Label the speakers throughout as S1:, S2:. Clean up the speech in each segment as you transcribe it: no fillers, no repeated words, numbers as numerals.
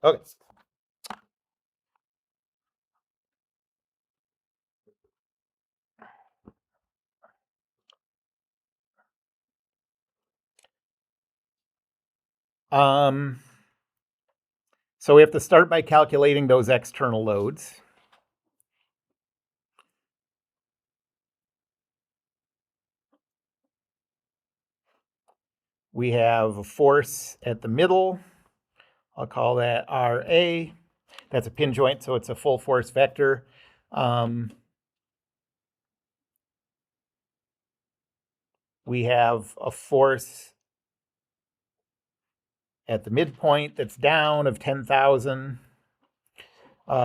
S1: Okay. Um, so we have to start by calculating those external loads. We have a force at the middle. I'll call that RA. That's a pin joint, so it's a full force vector. Um, we have a force at the midpoint that's down of 10,000.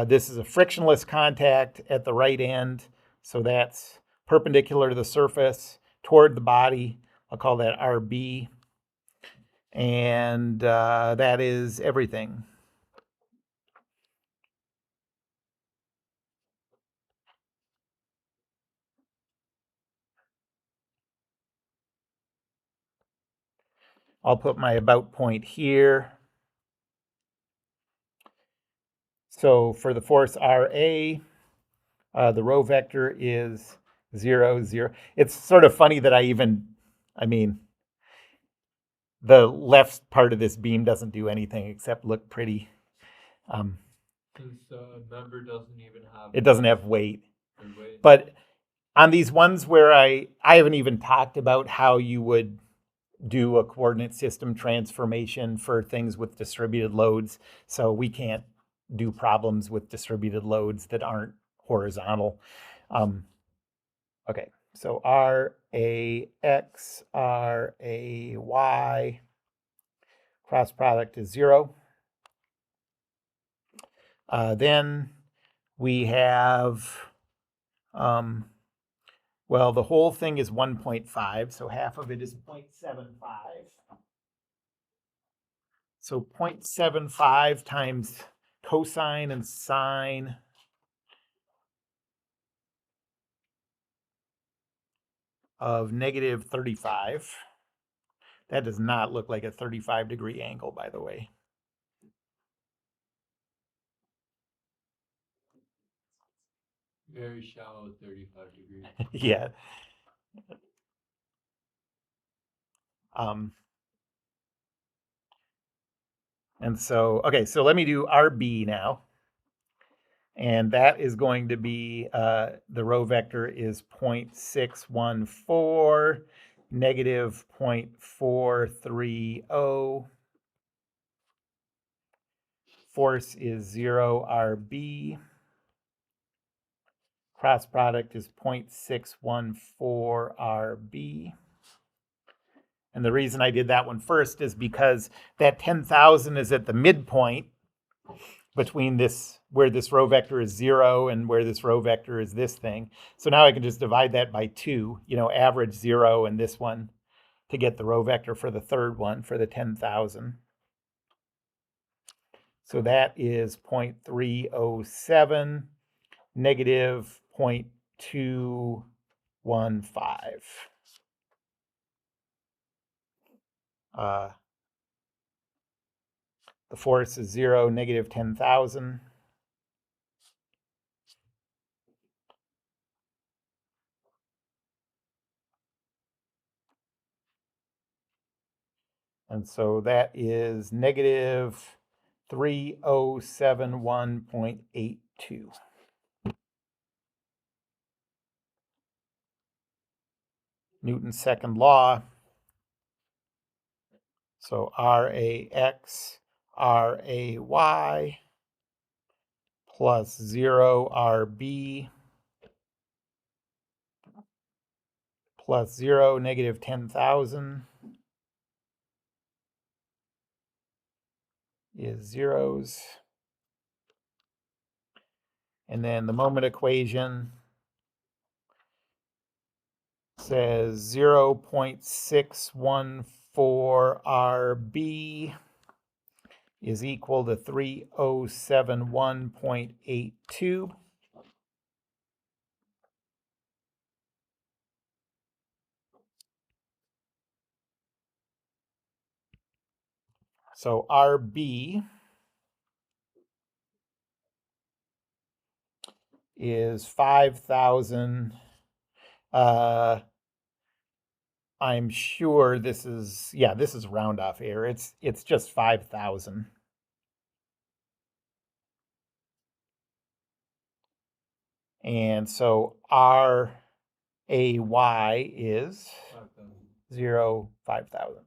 S1: This is a frictionless contact at the right end, so that's perpendicular to the surface toward the body. I'll call that RB. And that is everything. I'll put my about point here. So for the force RA, the row vector is 0, 0. It's sort of funny that I mean, the left part of this beam doesn't do anything except look pretty. Um,
S2: Since the member doesn't even have
S1: it doesn't have weight.
S2: weight.
S1: But on these ones where I haven't even talked about how you would do a coordinate system transformation for things with distributed loads. So we can't do problems with distributed loads that aren't horizontal. Um, okay, so RAX, RAY, cross product is 0. Then we have, well, the whole thing is 1.5, so half of it is 0.75. So 0.75 times cosine and sine of negative 35. That does not look like a 35-degree angle, by the way.
S2: Very shallow 35 degrees.
S1: Yeah. Um, and so, okay, so let me do RB now. And that is going to be, the row vector is 0.614, negative 0.430. Force is 0 RB. Cross product is 0.614 RB. And the reason I did that one first is because that 10,000 is at the midpoint between this, where this row vector is 0 and where this row vector is this thing. So now I can just divide that by 2, average 0 and this one to get the row vector for the third one for the 10,000. So that is 0.307, negative 0.215. The force is 0, negative 10,000. And so that is negative 3071.82. Newton's second law. So RAX, RAY plus 0 RB plus 0, negative 10,000 is zeros. And then the moment equation says 0.614 RB is equal to 3071.82. So RB is 5,000. I'm sure this is round off error. It's just 5,000. And so RAY is
S2: 5,000.
S1: 5,000.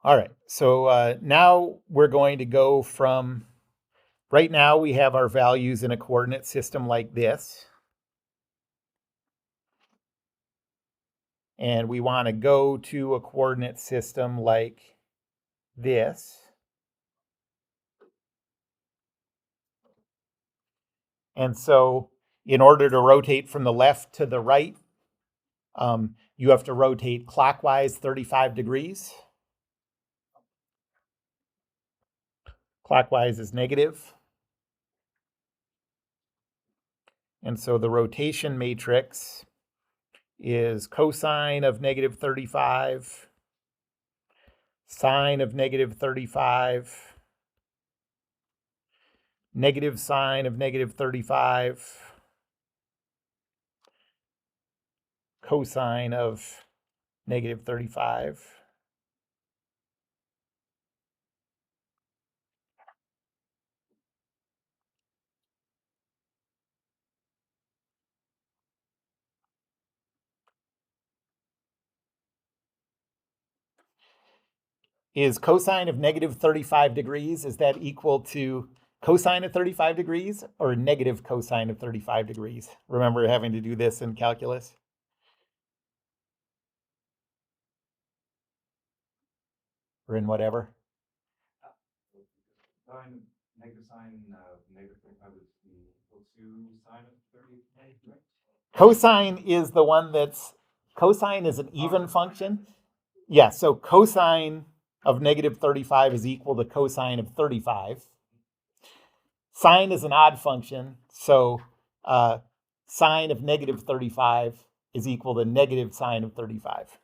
S1: All right, so now we're going to go from, right now we have our values in a coordinate system like this. And we want to go to a coordinate system like this. And so in order to rotate from the left to the right, you have to rotate clockwise 35 degrees. Clockwise is negative. And so the rotation matrix is cosine of negative 35, sine of negative 35, negative sine of negative 35, cosine of negative 35. Is cosine of negative 35 degrees, is that equal to cosine of 35 degrees or negative cosine of 35 degrees? Remember having to do this in calculus? Or in whatever?
S3: Negative sine of negative 35 is equal to sine of 35, right?
S1: Cosine is the one cosine is an even function. Yeah, so cosine of negative 35 is equal to cosine of 35. Sine is an odd function, so sine of negative 35 is equal to negative sine of 35.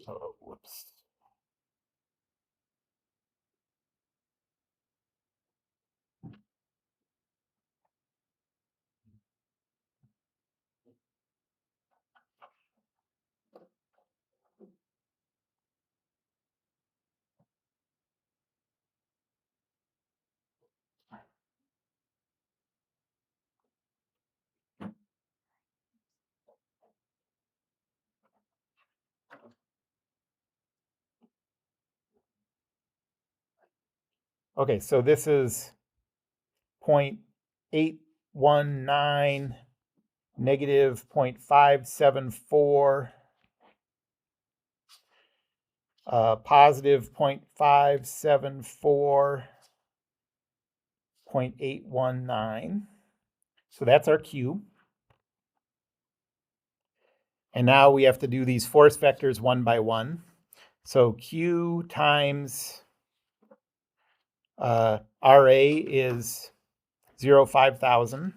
S1: Oh, whoops. Okay, so this is 0.819, negative 0.574, positive 0.574, 0.819. So that's our Q. And now we have to do these force vectors one by one. So Q times RA is 0.5,000.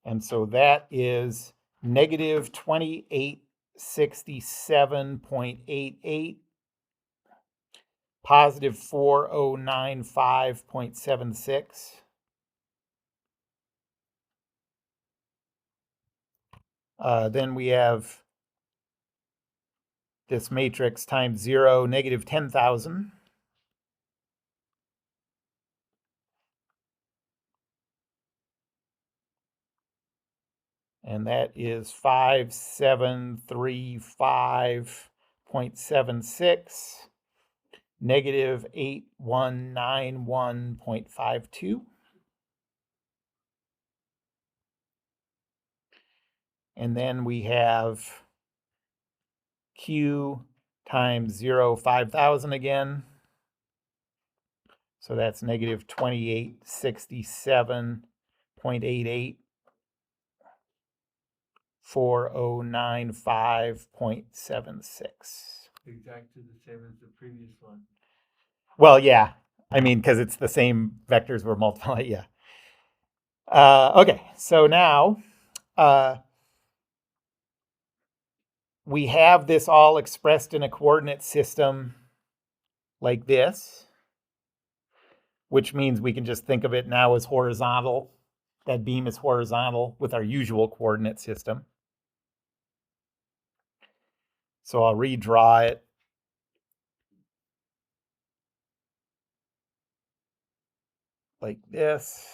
S1: And so that is negative 2867.88, positive 4095.76. Then we have this matrix times 0, negative 10,000. And that is 5735.76. negative 8191.52. And then we have Q times 0, 5,000 again. So that's negative 2867.88. 4095.76.
S2: Exactly the same as the previous one.
S1: Well, yeah. I mean, because it's the same vectors we're multiplying. Yeah. Okay. So now we have this all expressed in a coordinate system like this, which means we can just think of it now as horizontal. That beam is horizontal with our usual coordinate system. So I'll redraw it. Like this.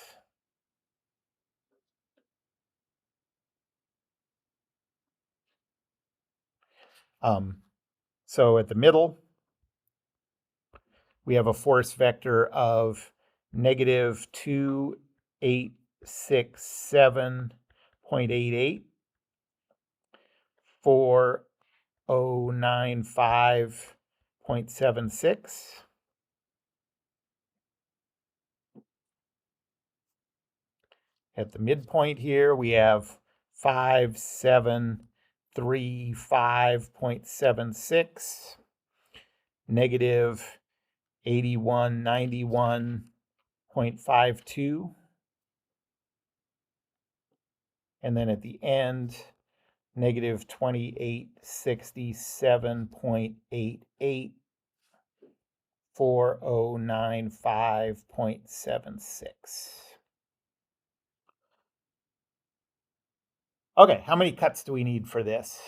S1: So at the middle, we have a force vector of negative 2867.88, 4095.76. At the midpoint here, we have 5735.76, negative 8191.52. And then at the end, negative 2867.88, 4095.76. Okay, how many cuts do we need for this?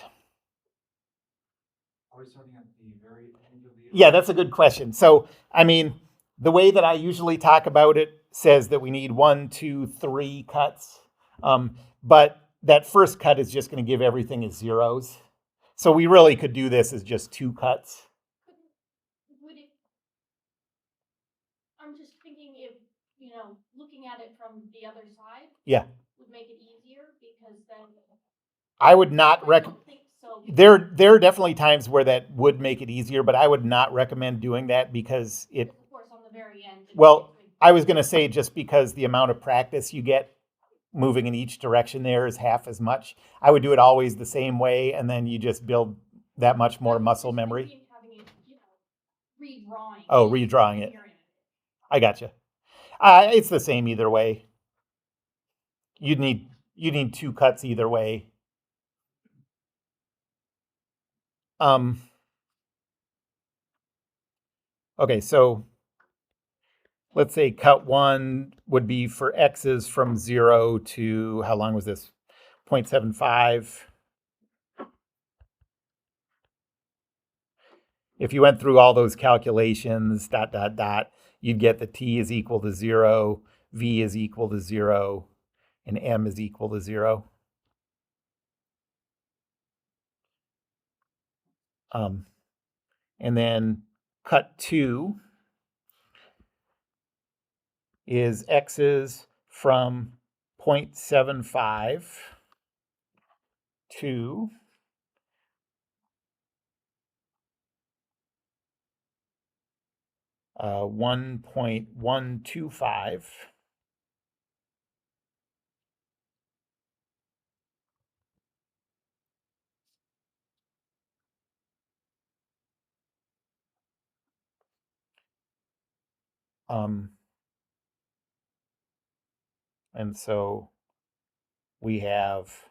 S3: Are we starting at the very end of the?
S1: Yeah, that's a good question. So, I mean, the way that I usually talk about it says that we need 1, 2, 3 cuts. But that first cut is just going to give everything as zeros. So we really could do this as just 2 cuts.
S4: Would it, I'm just thinking if, looking at it from the other side.
S1: Yeah.
S4: Would make it easier because then.
S1: I would not
S4: I
S1: recommend.
S4: don't think so.
S1: There are definitely times where that would make it easier, but I would not recommend doing that because it.
S4: Of course, on the very end.
S1: Well, I was going to say just because the amount of practice you get moving in each direction there is half as much. I would do it always the same way, and then you just build that much more muscle memory.
S4: Having it, redrawing.
S1: Oh, redrawing it. I gotcha. It's the same either way. You need 2 cuts either way. Okay, so let's say cut 1 would be for x's from 0 to, how long was this? 0.75. If you went through all those calculations, ... you'd get that t is equal to 0, v is equal to 0, and m is equal to 0. And then cut 2 is x's from 0.75 to 1.125. And so we have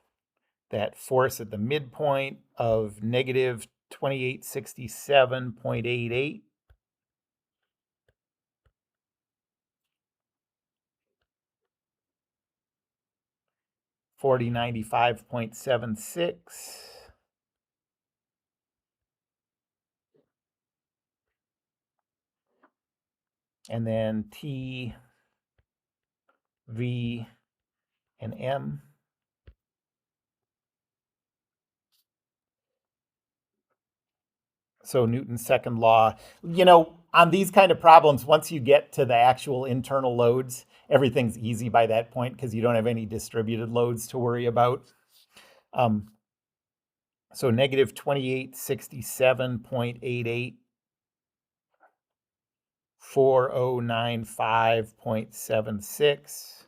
S1: that force at the midpoint of negative 2867.88. $4095.76. And then T, V, and M. So Newton's second law, on these kind of problems, once you get to the actual internal loads, everything's easy by that point because you don't have any distributed loads to worry about. So negative 2867.88, 4095.76,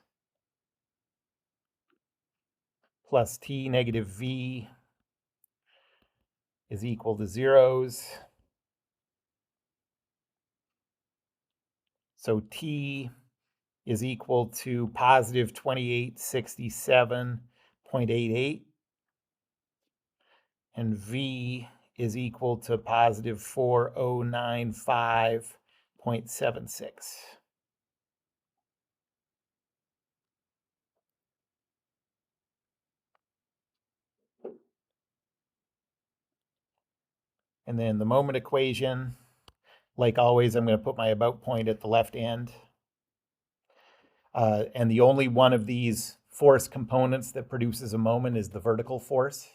S1: plus T negative V is equal to zeros. So T is equal to positive 2867.88, and V is equal to positive 4095.76. And then the moment equation, like always, I'm going to put my about point at the left end. And the only one of these force components that produces a moment is the vertical force.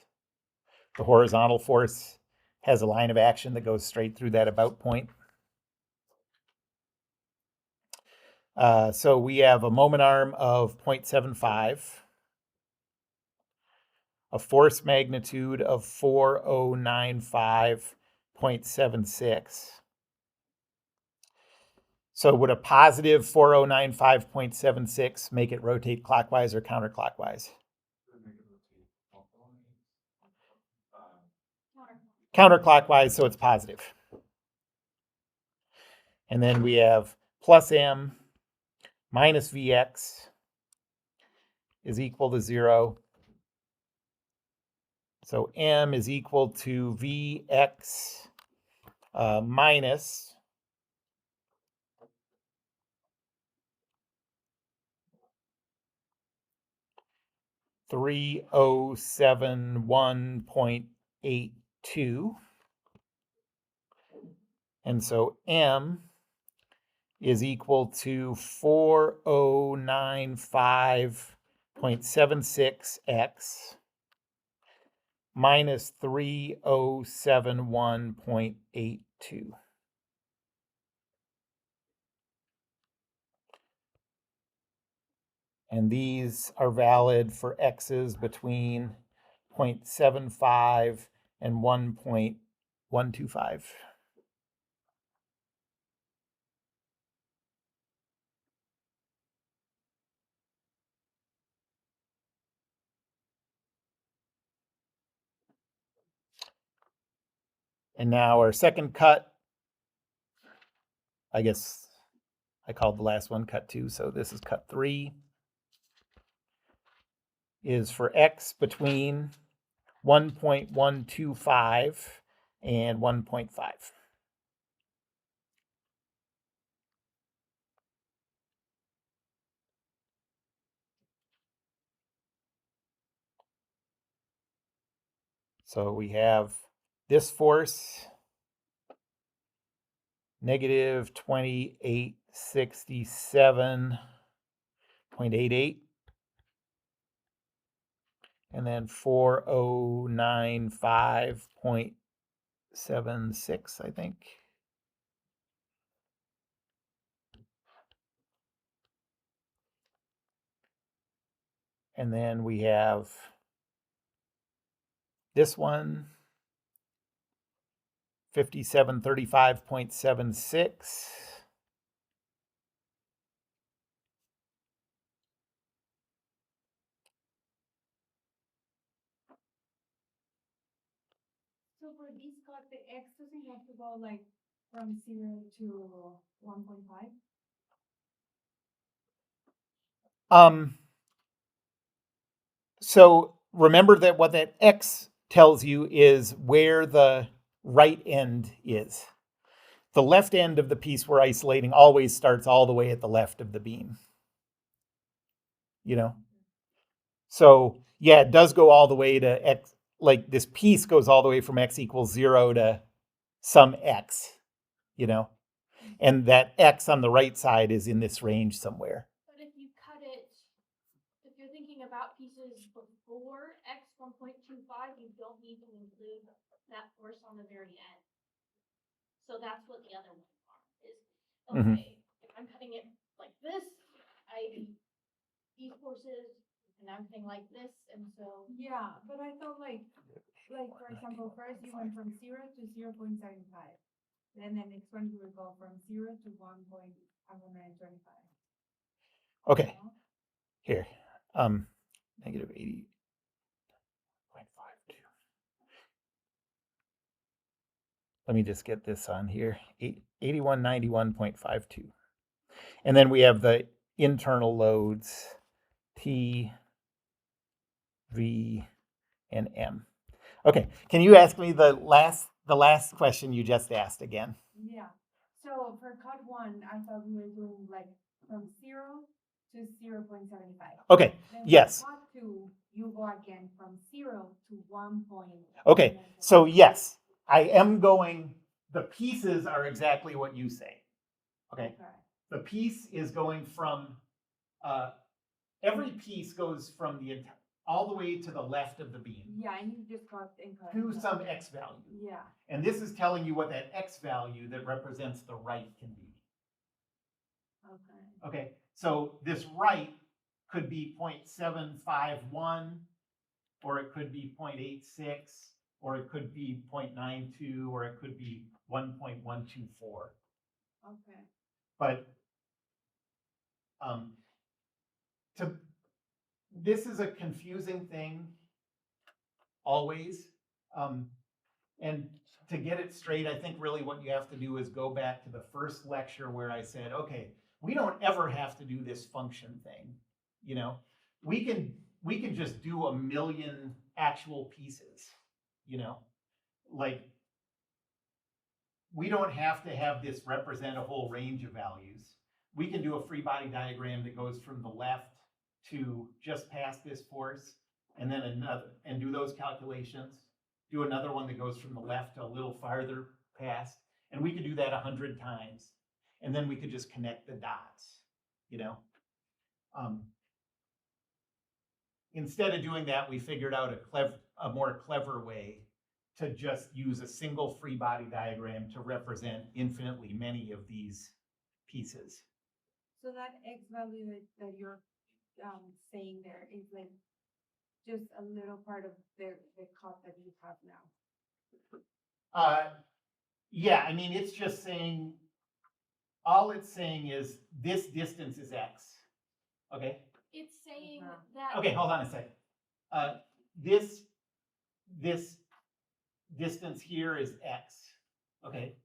S1: The horizontal force has a line of action that goes straight through that about point. So we have a moment arm of 0.75, a force magnitude of 4095.76. So would a positive 4095.76 make it rotate clockwise or counterclockwise? Counterclockwise, so it's positive. And then we have plus M minus Vx is equal to 0. So M is equal to Vx minus 3071.82. And so M is equal to 4095.76x minus 3071.82. And these are valid for x's between 0.75 and 1.125. And now our second cut, I guess I called the last one cut 2, so this is cut 3, is for x between 1.125 and 1.5. So we have this force, negative 2867.88, and then 4095.76, I think. And then we have this one, 5735.76.
S5: So for this cut, the x doesn't have to go like from 0 to 1.5?
S1: So remember that what that X tells you is where the right end is. The left end of the piece we're isolating always starts all the way at the left of the beam. You know? So yeah, it does go all the way to X, like this piece goes all the way from X equals 0 to some X, you know? And that X on the right side is in this range somewhere.
S4: But if you cut it, if you're thinking about pieces before x 1.25, you don't need to include that force on the very end. So that's what the other ones are. is,
S1: Mhm.
S4: okay, if I'm cutting it like this, these forces, and everything like this, and so.
S5: Yeah, but I thought like for example, first you went from 0 to 0.75. Then the next one you would go from 0 to 1.125.
S1: Okay, here, negative 80.52. Let me just get this on here, 8191.52. And then we have the internal loads, T, V, and M. Okay, can you ask me the last question you just asked again?
S5: Yeah. So for cut 1, I thought we were doing like from 0 to 0.75.
S1: Okay,
S5: Then
S1: yes.
S5: for cut 2, you go again from 0 to 1.
S1: Okay, so yes, I am going, the pieces are exactly what you say. Okay, the piece is going from, every piece goes from all the way to the left of the beam
S5: Yeah, and you just got
S1: to some x value.
S5: Yeah.
S1: And this is telling you what that x value that represents the right can be.
S5: Okay.
S1: Okay, so this right could be 0.751, or it could be 0.86, or it could be 0.92, or it could be 1.124.
S5: Okay.
S1: But this is a confusing thing always. And to get it straight, I think really what you have to do is go back to the first lecture where I said, okay, we don't ever have to do this function thing. You know, we can just do a million actual pieces, you know, like we don't have to have this represent a whole range of values. We can do a free body diagram that goes from the left to just past this force, and then another, and do those calculations. Do another one that goes from the left to a little farther past, and we could do that 100 times, and then we could just connect the dots, you know. Instead of doing that, we figured out a more clever way to just use a single free body diagram to represent infinitely many of these pieces.
S5: So that x value that you're saying there is like just a little part of the cut that you have now.
S1: Yeah, I mean, it's just saying, all it's saying is this distance is x, okay?
S4: It's saying
S5: Uh-huh.
S4: that.
S1: Okay, hold on a second. This distance here is x, okay?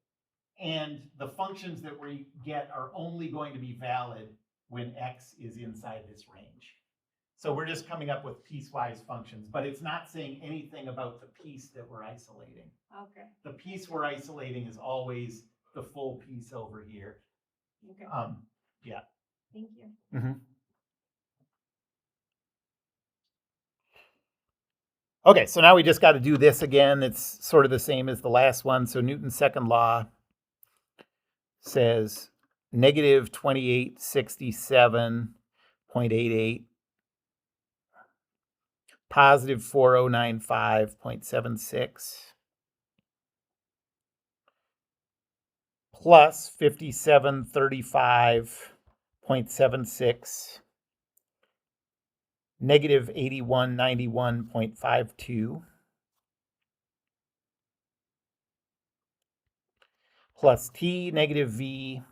S1: And the functions that we get are only going to be valid when x is inside this range. So we're just coming up with piecewise functions, but it's not saying anything about the piece that we're isolating.
S5: Okay.
S1: The piece we're isolating is always the full piece over here.
S5: Okay.
S1: Yeah.
S5: Thank you.
S1: Mm-hmm. Okay, so now we just got to do this again. It's sort of the same as the last one. So Newton's second law says negative 2867.88, positive 4095.76, plus 5735.76, negative 8191.52, plus t negative v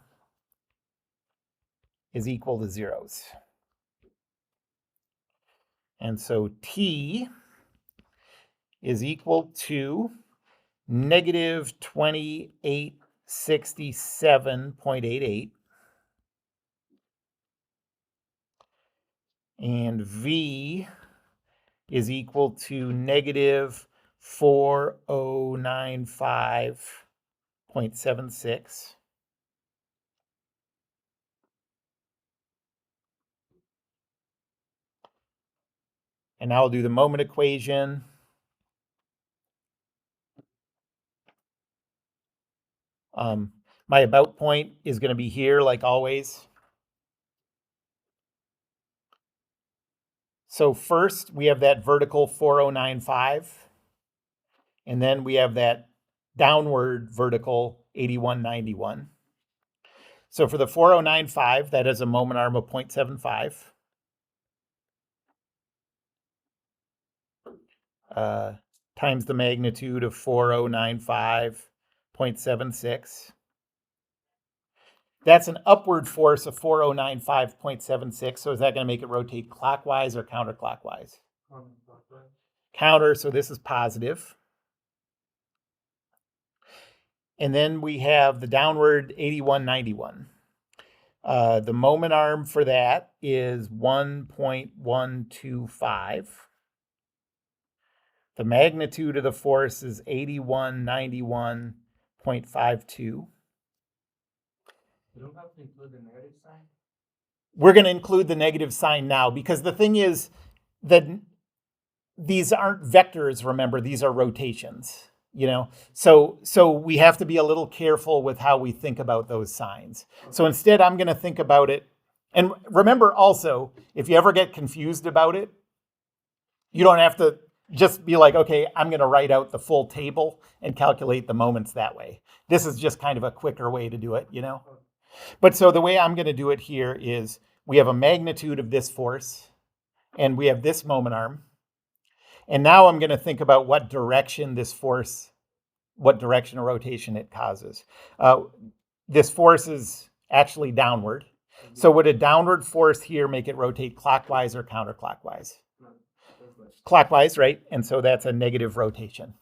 S1: is equal to zeros. And so t is equal to negative 2867.88, and v is equal to negative 4095.76. And now I'll do the moment equation. My about point is going to be here, like always. So first, we have that vertical 4095. And then we have that downward vertical 8191. So for the 4095, that is a moment arm of 0.75. Times the magnitude of 4095.76. That's an upward force of 4095.76. So is that going to make it rotate clockwise or counterclockwise? Counter, so this is positive. And then we have the downward 8191. The moment arm for that is 1.125. The magnitude of the force is 8191.52.
S2: You don't have to include the negative sign?
S1: We're going to include the negative sign now because the thing is that these aren't vectors, remember, these are rotations, you know? So we have to be a little careful with how we think about those signs. So instead, I'm going to think about it. And remember also, if you ever get confused about it, you don't have to just be like, okay, I'm going to write out the full table and calculate the moments that way. This is just kind of a quicker way to do it, you know? But so the way I'm going to do it here is we have a magnitude of this force and we have this moment arm. And now I'm going to think about what direction this force, what direction of rotation it causes. This force is actually downward. So would a downward force here make it rotate clockwise or counterclockwise? Clockwise, right? And so that's a negative rotation.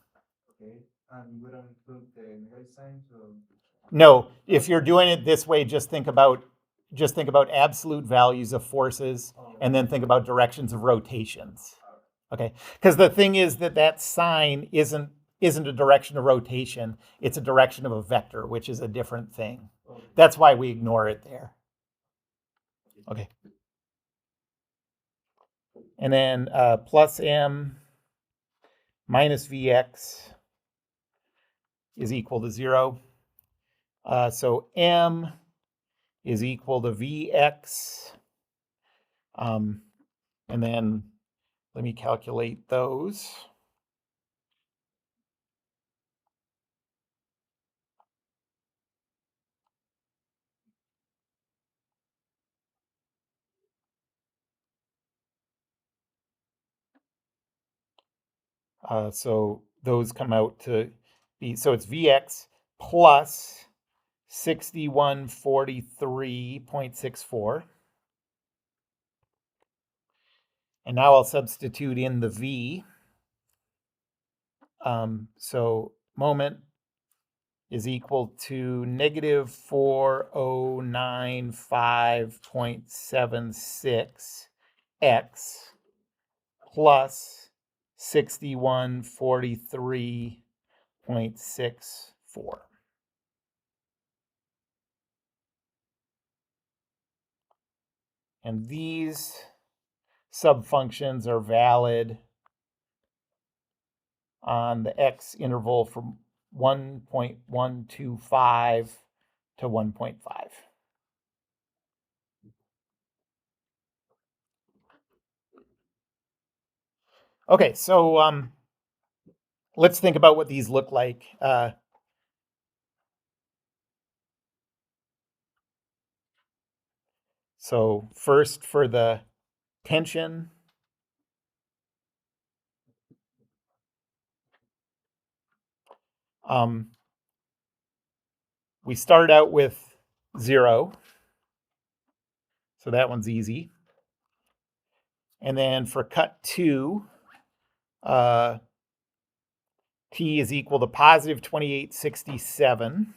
S2: Okay, and we don't include the negative sign, so.
S1: No, if you're doing it this way, just think about absolute values of forces and then think about directions of rotations. Okay, because the thing is that sign isn't a direction of rotation, it's a direction of a vector, which is a different thing. That's why we ignore it there. Okay. And then plus m minus vx is equal to 0. So m is equal to vx. And then let me calculate those. So those come out to be, so it's Vx plus 6143.64. And now I'll substitute in the V. So moment is equal to negative 4095.76 x plus 6143.64. And these subfunctions are valid on the x interval from 1.125 to 1.5. Okay, so let's think about what these look like. So first for the tension, we start out with 0. So that one's easy. And then for cut 2, T is equal to positive 2867.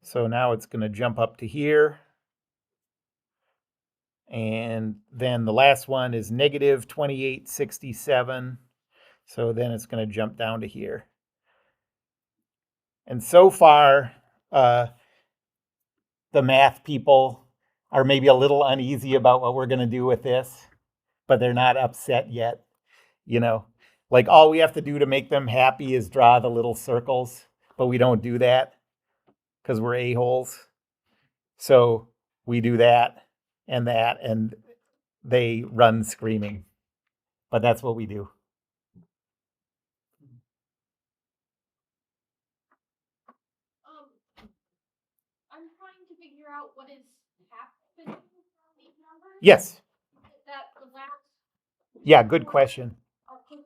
S1: So now it's going to jump up to here. And then the last one is negative 2867. So then it's going to jump down to here. And so far, the math people are maybe a little uneasy about what we're going to do with this, but they're not upset yet. You know, like all we have to do to make them happy is draw the little circles, but we don't do that because we're a-holes. So we do that, and they run screaming. But that's what we do.
S4: I'm trying to figure out what is happening from these numbers.
S1: Yes.
S4: That the last
S1: Yeah, good question.
S4: are pushing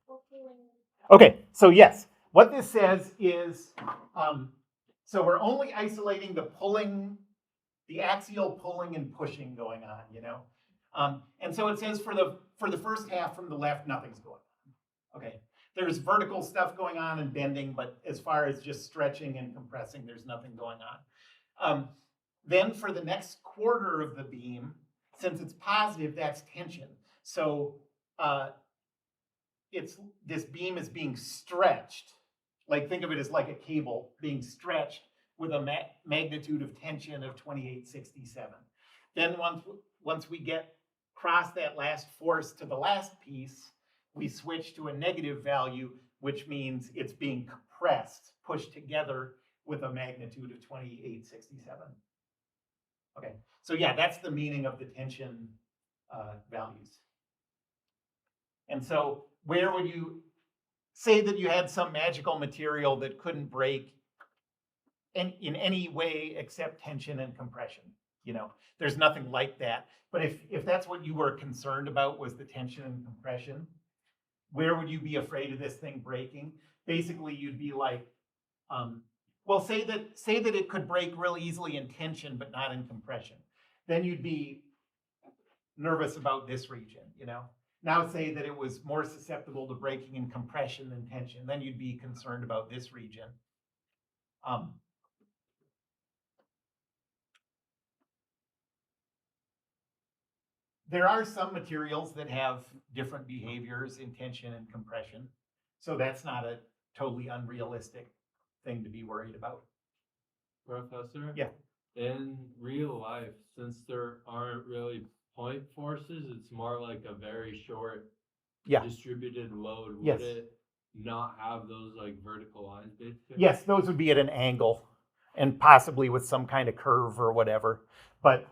S4: or pulling.
S1: Okay, so yes, what this says is, so we're only isolating the pulling, the axial pulling and pushing going on, you know? And so it says for the first half from the left, nothing's going on. Okay, there's vertical stuff going on and bending, but as far as just stretching and compressing, there's nothing going on. Then for the next quarter of the beam, since it's positive, that's tension. So this beam is being stretched. Like think of it as like a cable being stretched with a magnitude of tension of 2867. Then once we get across that last force to the last piece, we switch to a negative value, which means it's being compressed, pushed together with a magnitude of 2867. Okay, so yeah, that's the meaning of the tension values. And so where would you say that you had some magical material that couldn't break in any way except tension and compression? You know, there's nothing like that. But if that's what you were concerned about was the tension and compression, where would you be afraid of this thing breaking? Basically, you'd be like, well, say that it could break real easily in tension, but not in compression. Then you'd be nervous about this region, you know? Now say that it was more susceptible to breaking in compression than tension. Then you'd be concerned about this region. There are some materials that have different behaviors in tension and compression. So that's not a totally unrealistic thing to be worried about.
S6: Professor?
S1: Yeah.
S6: In real life, since there aren't really point forces, it's more like a very short distributed load.
S1: Yes.
S6: Would it not have those like vertical lines basically?
S1: Yes, those would be at an angle and possibly with some kind of curve or whatever. But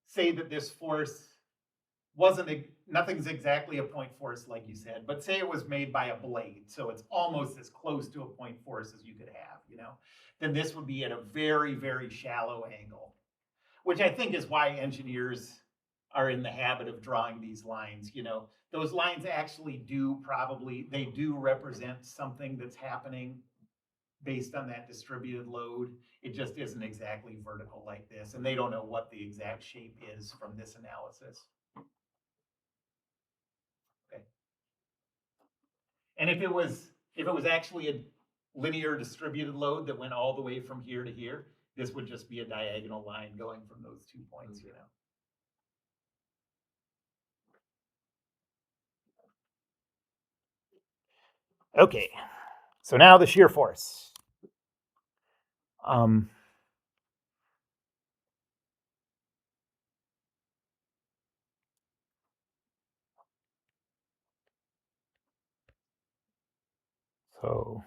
S1: say that this force nothing's exactly a point force like you said, but say it was made by a blade, so it's almost as close to a point force as you could have, you know, then this would be at a very, very shallow angle, which I think is why engineers are in the habit of drawing these lines. You know, those lines actually do represent something that's happening based on that distributed load. It just isn't exactly vertical like this, and they don't know what the exact shape is from this analysis. Okay. And if it was actually a linear distributed load that went all the way from here to here, this would just be a diagonal line going from those 2 points, you know. Okay, so now the shear force. So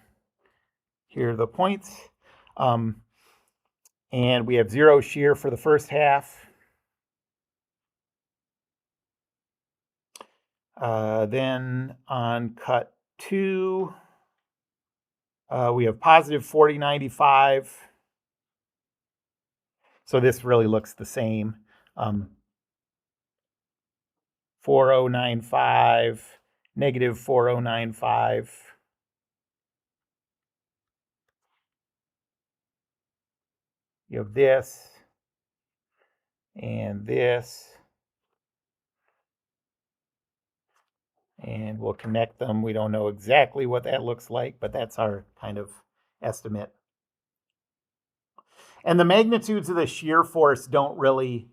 S1: here are the points. And we have 0 shear for the first half. Then on cut 2, we have positive 4095. So this really looks the same. 4095, negative 4095. You have this and this. And we'll connect them. We don't know exactly what that looks like, but that's our kind of estimate. And the magnitudes of the shear force don't really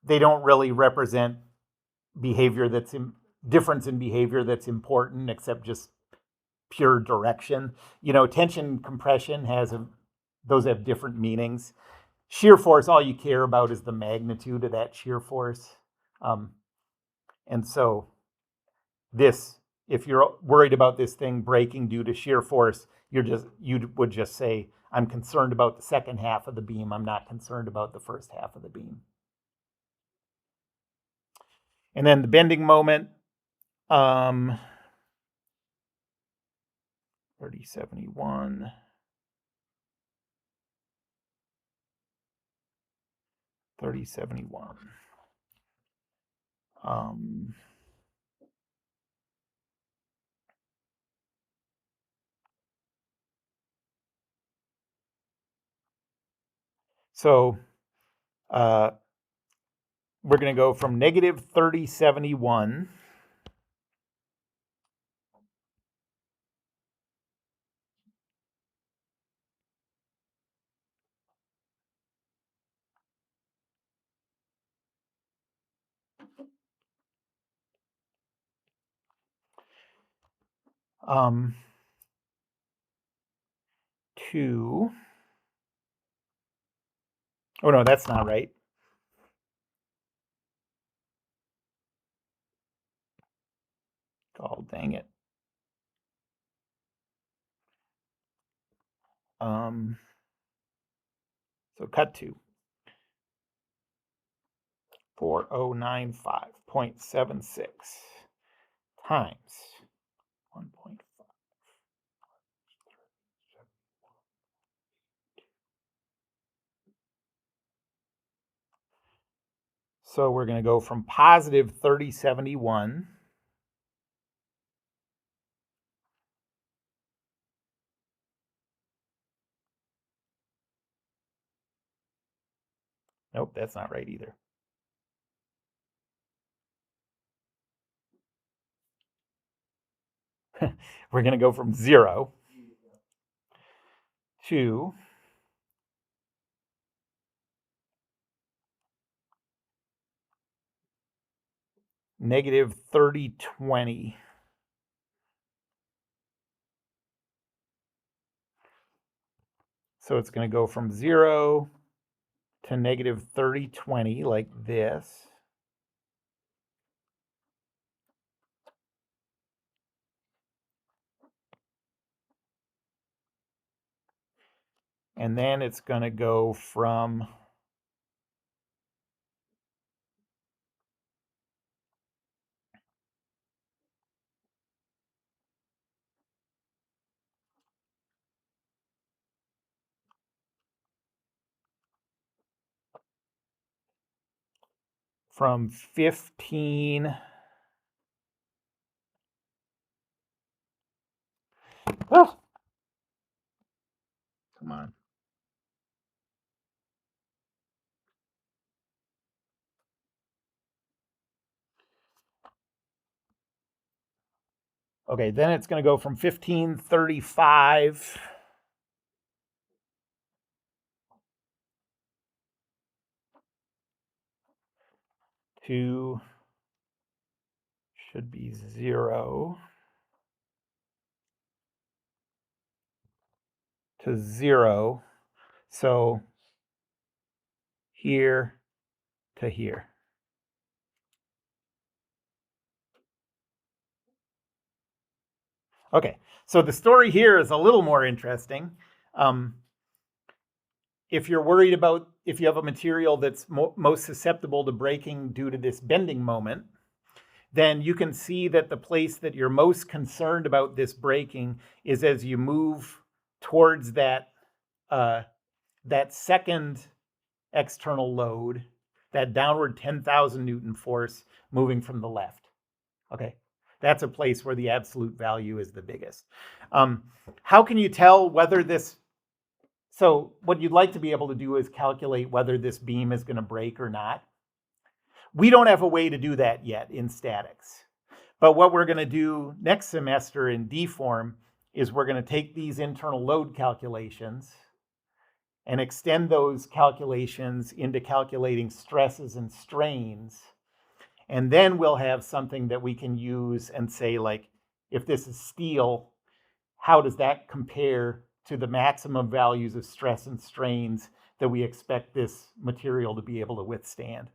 S1: represent behavior difference in behavior that's important, except just pure direction. You know, tension, compression those have different meanings. Shear force, all you care about is the magnitude of that shear force. And so if you're worried about this thing breaking due to shear force, you would just say, I'm concerned about the second half of the beam. I'm not concerned about the first half of the beam. And then the bending moment, 3071. So we're going to go from negative 3071 to, oh no, that's not right. Oh, dang it. So cut to 4095.76 times 1.5. So we're going to go from positive 3071 nope, that's not right either. We're going to go from 0 to negative 3020. So it's going to go from 0 to negative 3020 like this. And then it's going to go from from 15. Oh, come on. Okay, then it's going to go from 1535 to, should be 0 to 0. So here to here. Okay, so the story here is a little more interesting. If you're worried about if you have a material that's most susceptible to breaking due to this bending moment, then you can see that the place that you're most concerned about this breaking is as you move towards that that second external load, that downward 10,000 Newton force moving from the left. Okay, that's a place where the absolute value is the biggest. How can you tell whether this, so what you'd like to be able to do is calculate whether this beam is going to break or not. We don't have a way to do that yet in statics. But what we're going to do next semester in D-Form is we're going to take these internal load calculations and extend those calculations into calculating stresses and strains. And then we'll have something that we can use and say, like, if this is steel, how does that compare to the maximum values of stress and strains that we expect this material to be able to withstand?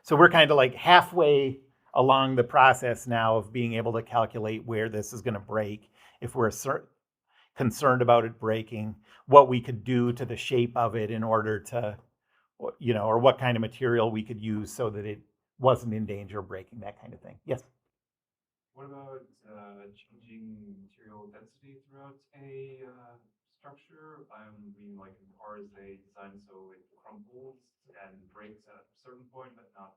S1: So we're kind of like halfway along the process now of being able to calculate where this is going to break if we're concerned about it breaking, what we could do to the shape of it in order to, or what kind of material we could use so that it wasn't in danger of breaking, that kind of thing. Yes?
S3: What about changing material density throughout a structure? I mean, like in cars, they design so it crumples and breaks at a certain point, but not.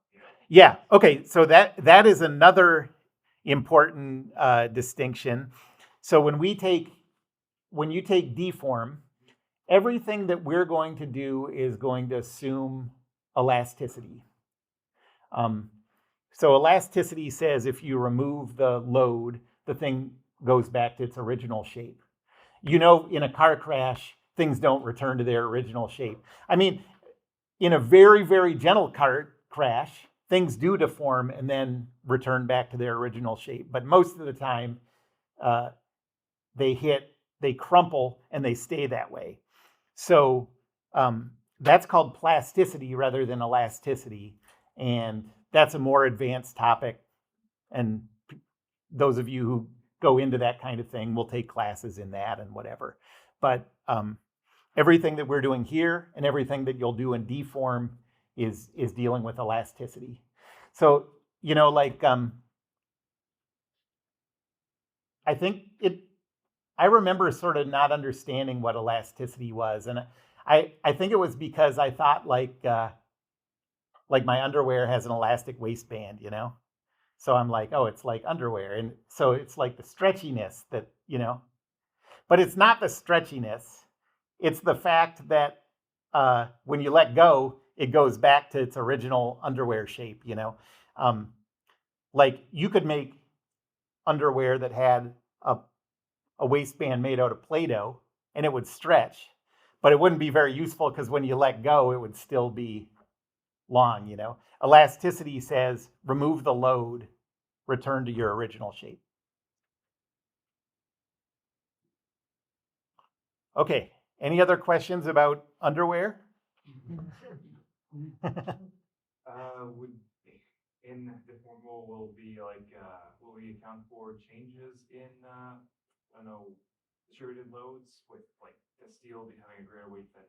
S1: Yeah. Okay. So that is another important distinction. So when you take deform, everything that we're going to do is going to assume elasticity. So elasticity says if you remove the load, the thing goes back to its original shape. In a car crash, things don't return to their original shape. I mean, in a very, very gentle car crash, things do deform and then return back to their original shape. But most of the time, they crumple and they stay that way. So that's called plasticity rather than elasticity. And that's a more advanced topic. And those of you who go into that kind of thing will take classes in that and whatever. But everything that we're doing here and everything that you'll do in deform is dealing with elasticity. So, I remember sort of not understanding what elasticity was. And I think it was because I thought like my underwear has an elastic waistband, So I'm like, oh, it's like underwear. And so it's like the stretchiness that, but it's not the stretchiness. It's the fact that when you let go, it goes back to its original underwear shape, Like you could make underwear that had a waistband made out of Play-Doh and it would stretch, but it wouldn't be very useful because when you let go, it would still be long, Elasticity says remove the load, return to your original shape. Okay, any other questions about underwear?
S3: Would in the formal will be like will we account for changes in distributed loads with like the steel having a greater weight than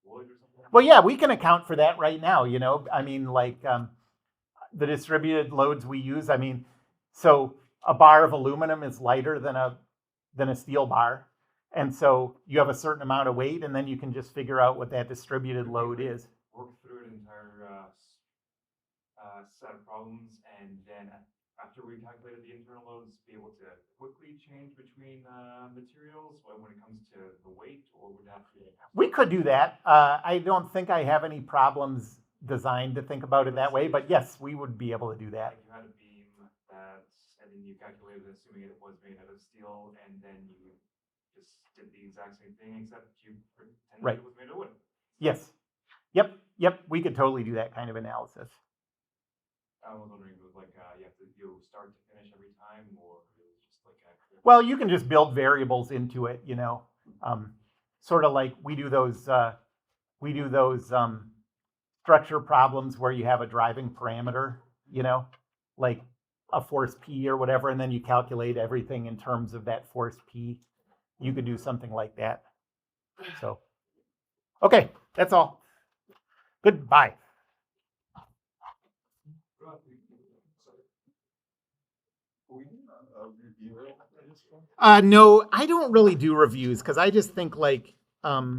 S3: wood or something?
S1: Well, yeah, we can account for that right now. I mean, like the distributed loads we use. I mean, so a bar of aluminum is lighter than a steel bar, and so you have a certain amount of weight, and then you can just figure out what that distributed load is.
S3: Work through an entire set of problems, and then after we calculated the internal loads, be able to quickly change between materials when it comes to the weight, or would that be?
S1: We could do that. I don't think I have any problems designed to think about it that way, but yes, we would be able to do that.
S3: Like you had a beam and then you calculated, assuming it was made out of steel, and then you just did the exact same thing, except you pretended it was made of wood.
S1: Yes. Yep. We could totally do that kind of analysis.
S3: I was wondering if it was like you have to do start to finish every time, or it was just like
S1: Well, you can just build variables into it, sort of like we do those structure problems where you have a driving parameter, like a force P or whatever, and then you calculate everything in terms of that force P. You could do something like that. So, okay, that's all. Goodbye. No, I don't really do reviews because I just think like